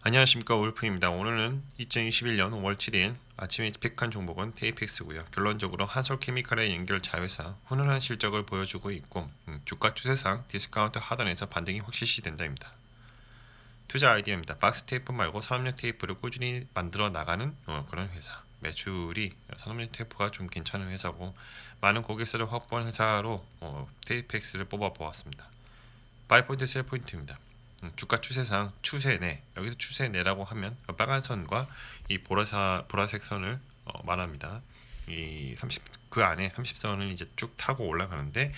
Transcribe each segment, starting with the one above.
안녕하십니까, 울프입니다. 오늘은 2021년 5월 7일 아침에 픽한 종목은 TAPX고요. 결론적으로 한솔케미칼의 연결 자회사 훈훈한 실적을 보여주고 있고 주가 추세상 디스카운트 하단에서 반등이 확실시 된다입니다. 투자 아이디어입니다. 박스 테이프 말고 산업용 테이프를 꾸준히 만들어 나가는 그런 회사. 매출이 산업용 테이프가 좀 괜찮은 회사고 많은 고객수를 확보한 회사로 TAPX를 뽑아보았습니다. 바이포인트 셀포인트입니다. 주가 추세상 추세내, 여기서 추세내라고 하면 빨간 선과 이 보라색 선을 말합니다. 이 30, 그 안에 30선을 이제 쭉 타고 올라가는데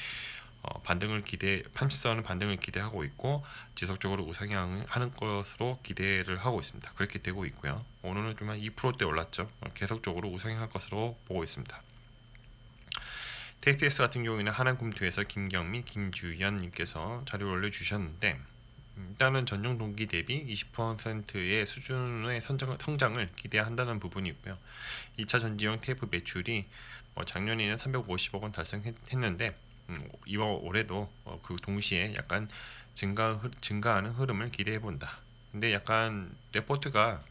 30선은 반등을 기대하고 있고 지속적으로 우상향하는 것으로 기대를 하고 있습니다. 그렇게 되고 있고요. 오늘은 좀 한 2%대 올랐죠. 계속적으로 우상향할 것으로 보고 있습니다. TPS 같은 경우에는 하나금투에서 김경민, 김주연님께서 자료를 올려주셨는데 일단은 전년 동기 대비 20%의 수준의 성장을 기대한다는 부분이고요. 2차 전지용 테이프 매출이 작년에는 350억 원 달성했는데 이번 올해도 그 동시에 약간 증가하는 흐름을 기대해 본다. 근데 약간 레포트가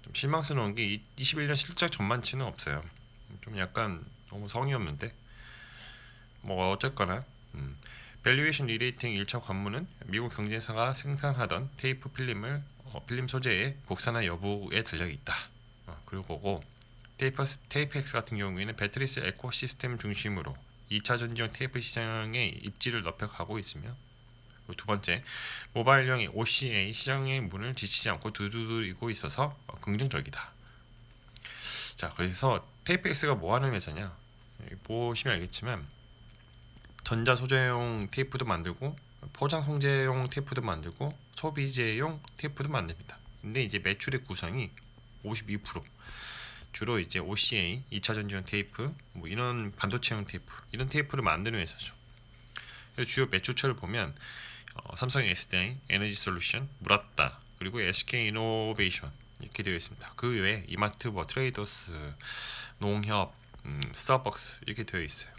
좀 실망스러운 게 21년 실적 전망치는 없어요. 좀 약간 너무 성의 없는데 뭐 어쨌거나 밸류에이션 리레이팅 1차 관문은 미국 경제사가 생산하던 테이프 필름 소재의 국산화 여부에 달려 있다. 그리고 테이프엑스 같은 경우에는 배터리스 에코시스템 중심으로 2차 전지용 테이프 시장의 입지를 넓혀가고 있으며 두 번째, 모바일용 OCA 시장의 문을 지치지 않고 두드리고 있어서 긍정적이다. 자, 그래서 테이프엑스가 뭐 하는 회사냐? 보시면 알겠지만 전자소재용 테이프도 만들고 포장성재용 테이프도 만들고 소비재용 테이프도 만듭니다. 근데 이제 매출의 구성이 52% 주로 이제 OCA, 2차 전지용 테이프, 뭐 이런 반도체용 테이프, 이런 테이프를 만드는 회사죠. 주요 매출처를 보면 삼성 SDI, 에너지솔루션, 무라타, 그리고 SK이노베이션 이렇게 되어 있습니다. 그 외에 이마트, 트레이더스, 농협, 스타벅스 이렇게 되어 있어요.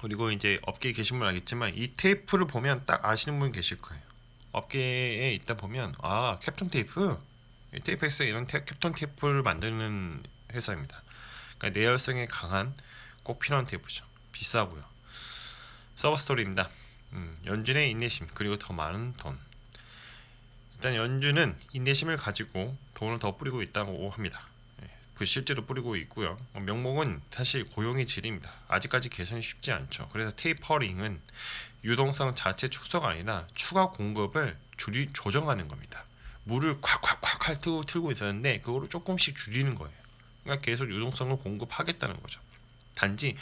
그리고 이제 업계에 계신 분 알겠지만 이 테이프를 보면 딱 아시는 분 계실 거예요. 업계에 있다 보면 캡톤 테이프, 테이프엑스 이런 캡톤 테이프를 만드는 회사입니다. 그러니까 내열성에 강한 꼭 필요한 테이프죠. 비싸고요. 서버 스토리입니다. 연준의 인내심 그리고 더 많은 돈. 일단 연준은 인내심을 가지고 돈을 더 뿌리고 있다고 합니다. 그 실제로 뿌리고 있고요. 명목은 사실 고용의 질입니다. 아직까지 개선이 쉽지 않죠. 그래서 테이퍼링은 유동성 자체 축소가 아니라 추가 공급을 조정하는 겁니다. 물을 콱콱콱 틀고 있었는데 그거를 조금씩 줄이는 거예요. 그러니까 계속 유동성을 공급하겠다는 거죠. 단지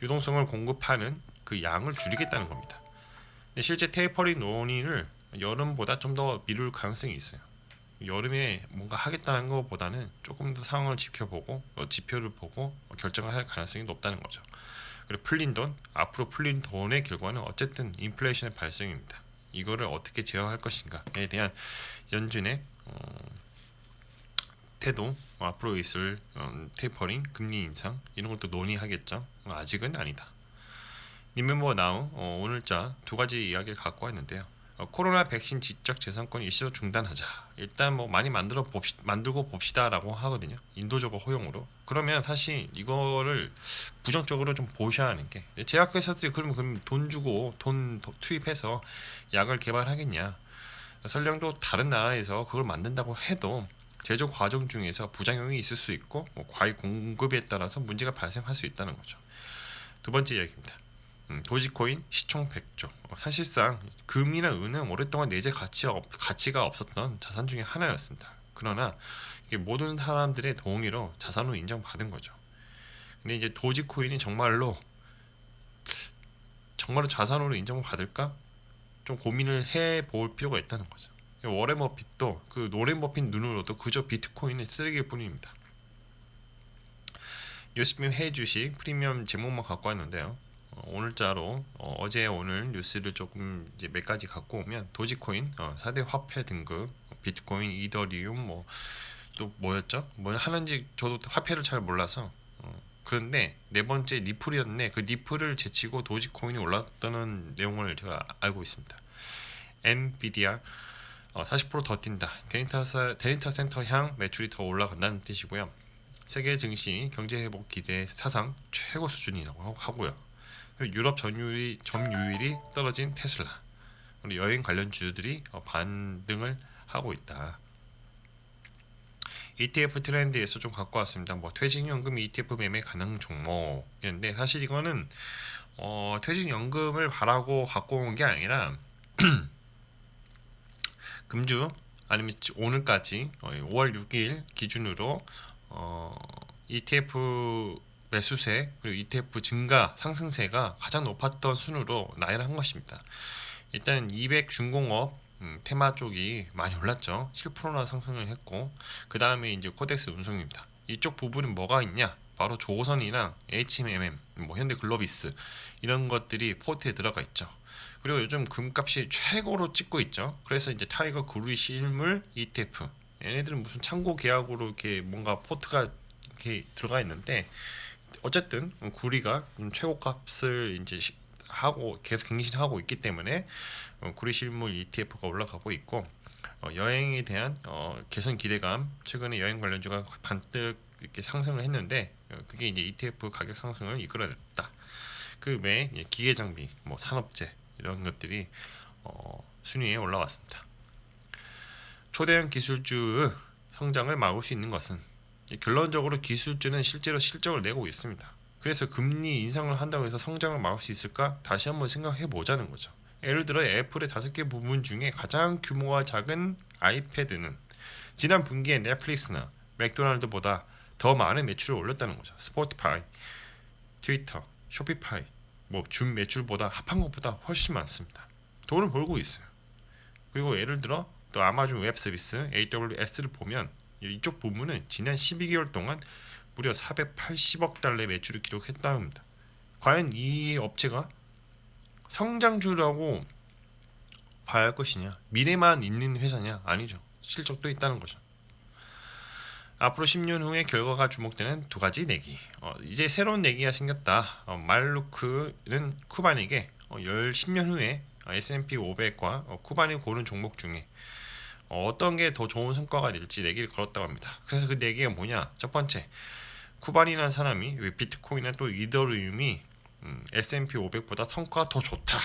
유동성을 공급하는 그 양을 줄이겠다는 겁니다. 근데 실제 테이퍼링 논의를 여름보다 좀 더 미룰 가능성이 있어요. 여름에 뭔가 하겠다는 것보다는 조금 더 상황을 지켜보고 지표를 보고 결정을 할 가능성이 높다는 거죠. 그리고 풀린 돈, 앞으로 풀린 돈의 결과는 어쨌든 인플레이션의 발생입니다. 이거를 어떻게 제어할 것인가에 대한 연준의 태도, 앞으로 있을 테이퍼링, 금리 인상 이런 것도 논의하겠죠. 아직은 아니다. 리멤버 나우 오늘자 두 가지 이야기를 갖고 왔는데요. 코로나 백신 지적 재산권 일시로 중단하자. 일단 뭐 많이 만들고 봅시다라고 하거든요. 인도적으로 허용으로. 그러면 사실 이거를 부정적으로 좀 보셔야 하는 게 제약회사들이 그럼 돈 주고 돈 투입해서 약을 개발하겠냐. 설령도 다른 나라에서 그걸 만든다고 해도 제조 과정 중에서 부작용이 있을 수 있고 과일 공급에 따라서 문제가 발생할 수 있다는 거죠. 두 번째 이야기입니다. 도지코인 시총 100조. 사실상 금이나 은은 오랫동안 내재 가치가 없었던 자산 중에 하나였습니다. 그러나 이게 모든 사람들의 동의로 자산으로 인정받은 거죠. 근데 이제 도지코인이 정말로 자산으로 인정을 받을까? 좀 고민을 해볼 필요가 있다는 거죠. 워렌 버핏도 그 노렌 버핏 눈으로도 그저 비트코인은 쓰레기일 뿐입니다. 뉴스빔 해외 주식 프리미엄 제목만 갖고 왔는데요. 오늘자로 어제 오늘 뉴스를 조금 이제 몇 가지 갖고 오면 도지코인 4대 화폐 등급 비트코인, 이더리움 또 뭐였죠? 뭐 하는지 저도 화폐를 잘 몰라서 그런데 네 번째 니플이었네. 그 니플을 제치고 도지코인이 올랐다는 내용을 제가 알고 있습니다. 엔비디아 40%더 뛴다. 데이터 센터향 매출이 더 올라간다는 뜻이고요. 세계 증시 경제 회복 기대 사상 최고 수준이라고 하고요. 그리고 유럽 점유율이 떨어진 테슬라, 우리 여행 관련주들이 반등을 하고 있다. ETF 트렌드에서 좀 갖고 왔습니다. 뭐 퇴직연금 ETF 매매 가능 종목이었는데 사실 이거는 퇴직연금을 바라고 갖고 온 게 아니라 금주 아니면 오늘까지 5월 6일 기준으로 ETF 매수세 그리고 ETF 증가 상승세가 가장 높았던 순으로 나열을 한 것입니다. 일단 200 중공업 테마 쪽이 많이 올랐죠. 7%나 상승을 했고 그 다음에 이제 코덱스 운송입니다. 이쪽 부분은 뭐가 있냐? 바로 조선이랑 HMM, 뭐 현대글로비스 이런 것들이 포트에 들어가 있죠. 그리고 요즘 금값이 최고로 찍고 있죠. 그래서 이제 타이거 구리 실물 ETF 얘네들은 무슨 창고 계약으로 이렇게 뭔가 포트가 이렇게 들어가 있는데 어쨌든 구리가 최고값을 이제 하고 계속 갱신하고 있기 때문에 구리 실물 ETF가 올라가고 있고 여행에 대한 개선 기대감 최근에 여행 관련주가 반뜩 이렇게 상승을 했는데 그게 이제 ETF 가격 상승을 이끌어냈다. 그 외에 기계 장비, 뭐 산업재 이런 것들이 순위에 올라왔습니다. 초대형 기술주의 성장을 막을 수 있는 것은 결론적으로 기술주는 실제로 실적을 내고 있습니다. 그래서 금리 인상을 한다고 해서 성장을 막을 수 있을까? 다시 한번 생각해 보자는 거죠. 예를 들어 애플의 5개 부문 중에 가장 규모가 작은 아이패드는 지난 분기에 넷플릭스나 맥도날드보다 더 많은 매출을 올렸다는 거죠. 스포티파이, 트위터, 쇼피파이 뭐 준 매출보다 합한 것보다 훨씬 많습니다. 돈을 벌고 있어요. 그리고 예를 들어 또 아마존 웹 서비스 AWS를 보면 이쪽 부문은 지난 12개월 동안 무려 480억 달러의 매출을 기록했다 합니다. 과연 이 업체가 성장주라고 봐야 할 것이냐? 미래만 있는 회사냐? 아니죠. 실적도 있다는 거죠. 앞으로 10년 후의 결과가 주목되는 두 가지 내기. 이제 새로운 내기가 생겼다. 말루크는 쿠반에게 10년 후에 S&P 500과 쿠반이 고른 종목 중에 어떤 게 더 좋은 성과가 낼지 내기를 걸었다고 합니다. 그래서 그 내기가 뭐냐? 첫 번째, 쿠반이라는 사람이 왜 비트코인이나 또 이더리움이 S&P 500보다 성과가 더 좋다.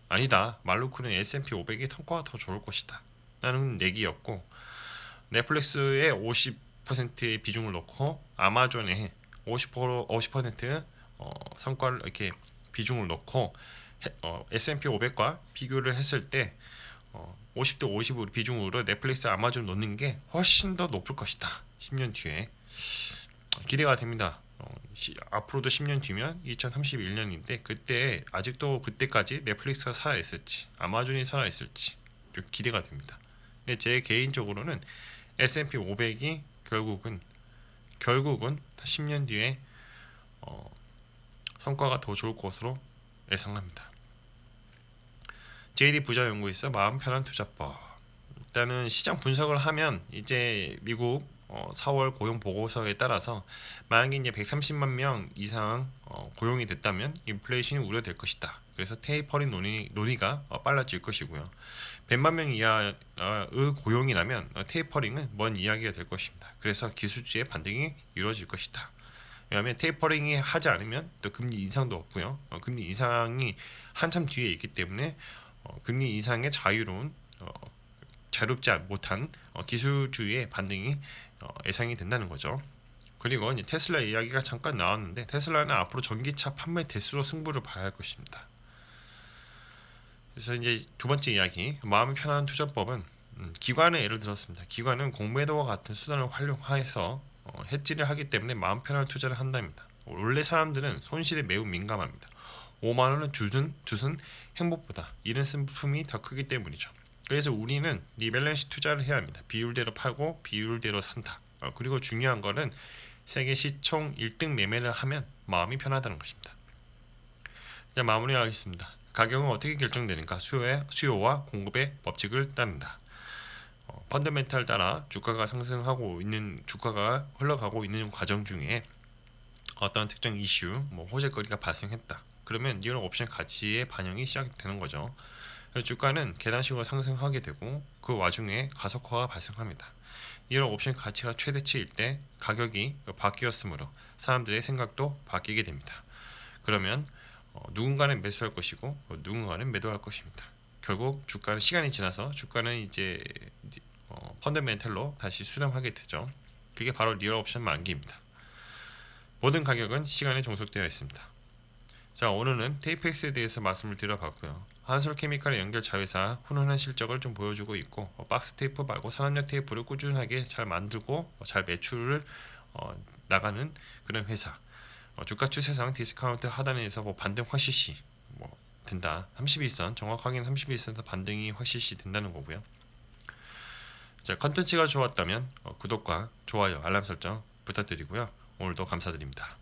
아니다. 말루크는 S&P 500이 성과가 더 좋을 것이다. 라는 내기였고 넷플릭스의 50%의 비중을 넣고 아마존에 50% 성과를 이렇게 비중을 넣고 S&P 500과 비교를 했을 때 50대 50 비중으로 넷플릭스, 아마존 넣는 게 훨씬 더 높을 것이다. 10년 뒤에 기대가 됩니다. 앞으로도 10년 뒤면 2031년인데 그때 아직도 그때까지 넷플릭스가 살아 있을지 아마존이 살아 있을지 좀 기대가 됩니다. 근데 제 개인적으로는 S&P 500이 결국은 10년 뒤에 성과가 더 좋을 것으로 예상합니다. JD 부자연구에서 마음 편한 투자법. 일단은 시장 분석을 하면 이제 미국 4월 고용 보고서에 따라서 만약에 이제 130만 명 이상 고용이 됐다면 인플레이션이 우려될 것이다. 그래서 테이퍼링 논의가 빨라질 것이고요. 100만 명 이하의 고용이라면 테이퍼링은 먼 이야기가 될 것입니다. 그래서 기술주의 반등이 이루어질 것이다. 왜냐하면 테이퍼링이 하지 않으면 또 금리 인상도 없고요. 금리 인상이 한참 뒤에 있기 때문에 금리 인상의 자유롭지 못한 기술주의 반등이 예상이 된다는 거죠. 그리고 이제 테슬라 이야기가 잠깐 나왔는데 테슬라는 앞으로 전기차 판매 대수로 승부를 봐야 할 것입니다. 그래서 이제 두 번째 이야기, 마음이 편안한 투자법은 기관의 예를 들었습니다. 기관은 공매도와 같은 수단을 활용해서 해지를 하기 때문에 마음 편안한 투자를 한답니다. 원래 사람들은 손실에 매우 민감합니다. 5만 원은 주순 행복보다 잃은 슬픔이 더 크기 때문이죠. 그래서 우리는 리밸런스 투자를 해야 합니다. 비율대로 팔고 비율대로 산다. 그리고 중요한 거는 세계 시총 1등 매매를 하면 마음이 편하다는 것입니다. 자, 마무리하겠습니다. 가격은 어떻게 결정되는가? 수요와 공급의 법칙을 따른다. 펀더멘탈 따라 주가가 흘러가고 있는 과정 중에 어떤 특정 이슈, 호재거리가 발생했다. 그러면 이런 옵션 가치의 반영이 시작되는 거죠. 주가는 계단식으로 상승하게 되고 그 와중에 가속화가 발생합니다. 이런 옵션 가치가 최대치일 때 가격이 바뀌었으므로 사람들의 생각도 바뀌게 됩니다. 그러면 누군가는 매수할 것이고 누군가는 매도할 것입니다. 결국 주가는 시간이 지나서 주가는 이제 펀더멘탈로 다시 수렴하게 되죠. 그게 바로 리얼 옵션 만기입니다. 모든 가격은 시간에 종속되어 있습니다. 자, 오늘은 테이프엑스에 대해서 말씀을 드려봤고요. 한솔케미칼의 연결 자회사 훈훈한 실적을 좀 보여주고 있고 박스 테이프 말고 산업용 테이프를 꾸준하게 잘 만들고 잘 매출을 나가는 그런 회사. 주가 추세상 디스카운트 하단에서 반등 확실시 된다. 31선 정확하게는 31선에서 반등이 확실시 된다는 거고요. 자, 컨텐츠가 좋았다면 구독과 좋아요, 알람 설정 부탁드리고요. 오늘도 감사드립니다.